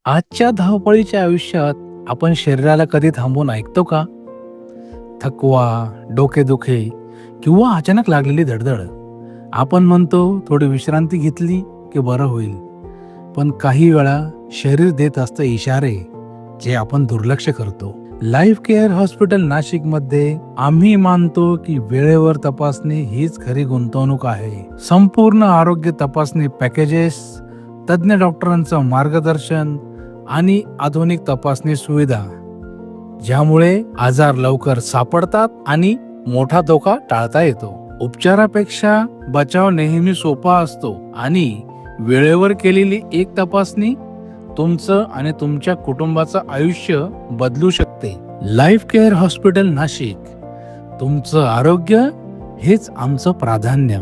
आजच्या धावपळीच्या आयुष्यात आपण शरीराला कधी थांबून ऐकतो का? थकवा, डोकेदुखी किंवा अचानक लागलेली धडधड. आपण म्हणतो थोडी विश्रांती घेतली की बरं होईल. पण काही वेळा शरीर देत असतं इशारे जे आपण दुर्लक्ष करतो. लाईफ केअर हॉस्पिटल नाशिकमध्ये आम्ही मानतो की वेळेवर तपासणी हीच खरी गुंतवणूक आहे. संपूर्ण आरोग्य तपासणी पॅकेजेस, तज्ञ डॉक्टरांचं मार्गदर्शन आणि आधुनिक तपासणी सुविधा, ज्यामुळे आजार लवकर सापडतात आणि मोठा धोका टाळता येतो. उपचारापेक्षा बचाव नेहमी सोपा असतो आणि वेळेवर केलेली एक तपासणी तुमचं आणि तुमच्या कुटुंबाचं आयुष्य बदलू शकते. लाईफ केअर हॉस्पिटल नाशिक, तुमचं आरोग्य हेच आमचं प्राधान्य.